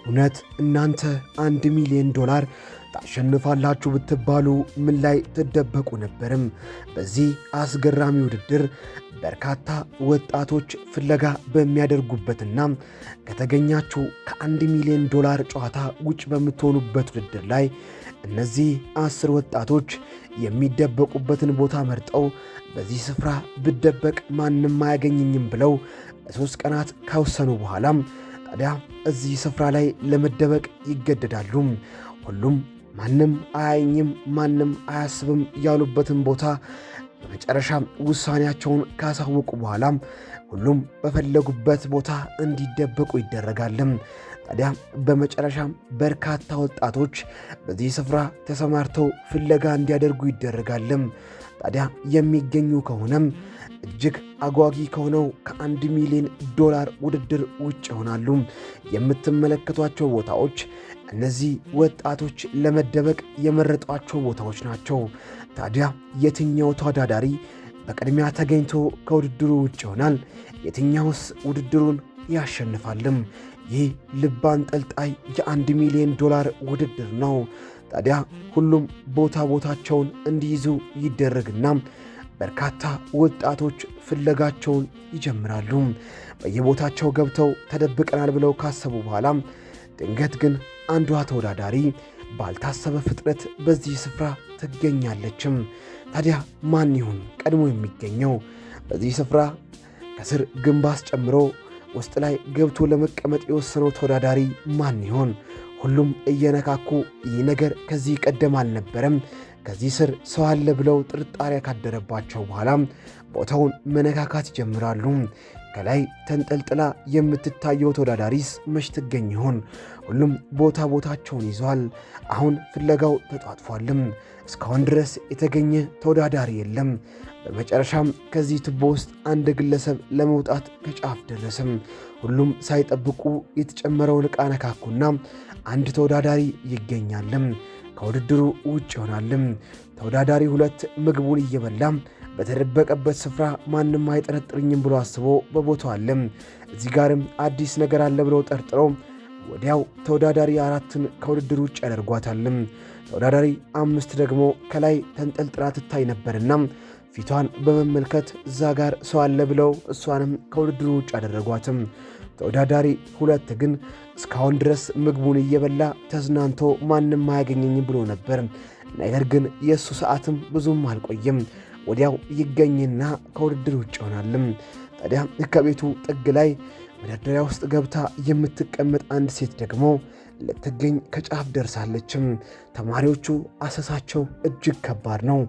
እውነት እናንተ $1 ሚሊዮን ታሸንፋላችሁ ብትባሉ ምን ላይ ትደበቁ ነበርም? በዚህ አስገራሚ ውድድር በርካታ ወጣቶች ፍለጋ በሚያደርጉበትና ከተገኛችሁ $1 ሚሊዮን ጨዋታ ውጭ በምትሆኑበት ውድድር ላይ እነዚህ 10 ወጣቶች የሚደበቁበትን ቦታ መርጠው በዚህ ስፍራ ብደበቅ ማንም አያገኘኝም ብለው በ3 ቀናት ከወሰኑ በኋላ ታዲያ እዚህ ስፍራ ላይ ለመደበቅ ይገደዳሉ። ሁሉም ማንም አያየኝም፣ ማንም አያስብም ያሉበትን ቦታ በመጨረሻ ውሳኔያቸውን ካሳወቁ በኋላ ሁሉም በፈለጉበት ቦታ እንዲደበቁ ይደረጋል። ታዲያ በመጨረሻ በርካታ ወጣቶች በዚህ ስፍራ ተሰማርተው ፍለጋ እንዲያደርጉ ይደረጋል። ታዲያ የሚገኙ ከሆነም እጅግ አጓጊ ከሆነው $1 ሚሊዮን ውድድር ውጭ ይሆናሉ። የምትመለከቷቸው ቦታዎች እነዚህ ወጣቶች ለመደበቅ የመረጧቸው ቦታዎች ናቸው። ታዲያ የትኛው ተወዳዳሪ በቅድሚያ ተገኝቶ ከውድድሩ ውጭ ይሆናል? የትኛውስ ውድድሩን ያሸንፋልም? ይህ ልብ አንጠልጣይ $1 ሚሊዮን ውድድር ነው። ታዲያ ሁሉም ቦታቸውን እንዲይዙ ይደረግና በርካታ ወጣቶች ፍለጋቸውን ይጀምራሉ። በየቦታቸው ገብተው ተደብቀናል ብለው ካሰቡ በኋላ ድንገት ግን አንዷ ተወዳዳሪ ባልታሰበ ፍጥነት በዚህ ስፍራ ትገኛለችም። ታዲያ ማን ይሁን ቀድሞ የሚገኘው? በዚህ ስፍራ ከስር ግንባስ ጨምሮ ውስጥ ላይ ገብቶ ለመቀመጥ የወሰነው ተወዳዳሪ ማን ይሆን? ሁሉም እየነካኩ ይህ ነገር ከዚህ ቀደም አልነበረም፣ ከዚህ ስር ሰው አለ ብለው ጥርጣሬ ካደረባቸው በኋላ ቦታውን መነካካት ይጀምራሉ። ከላይ ተንጠልጥላ የምትታየው ተወዳዳሪስ መች ትገኝ ይሆን? ሁሉም ቦታቸውን ይዟል። አሁን ፍለጋው ተጧጥፏልም። እስካሁን ድረስ የተገኘ ተወዳዳሪ የለም። በመጨረሻም ከዚህ ቱቦ ውስጥ አንድ ግለሰብ ለመውጣት ከጫፍ ደረሰም። ሁሉም ሳይጠብቁ የተጨመረውን ዕቃ ነካኩና አንድ ተወዳዳሪ ይገኛልም። ከውድድሩ ውጭ ይሆናልም። ተወዳዳሪ 2 ምግቡን እየበላ በተደበቀበት ስፍራ ማንም አይጠረጥርኝም ብሎ አስቦ በቦታው አለም። እዚህ ጋርም አዲስ ነገር አለ ብለው ጠርጥረው ወዲያው ተወዳዳሪ 4ን ከውድድሩ ውጭ ያደርጓታልም። ተወዳዳሪ 5 ደግሞ ከላይ ተንጠልጥላ ትታይ ነበርና ፊቷን በመመልከት እዛ ጋር ሰው አለ ብለው እሷንም ከውድድሩ ውጭ ያደረጓትም። ተወዳዳሪ 2 ግን እስካሁን ድረስ ምግቡን እየበላ ተዝናንቶ ማንም አያገኘኝም ብሎ ነበር። ነገር ግን የእሱ ሰዓትም ብዙም አልቆየም። ወዲያው ይገኝና ከውድድር ውጭ ይሆናልም። ታዲያ ከቤቱ ጥግ ላይ መደርደሪያ ውስጥ ገብታ የምትቀመጥ አንድ ሴት ደግሞ ልትገኝ ከጫፍ ደርሳለችም። ተማሪዎቹ አሰሳቸው እጅግ ከባድ ነው።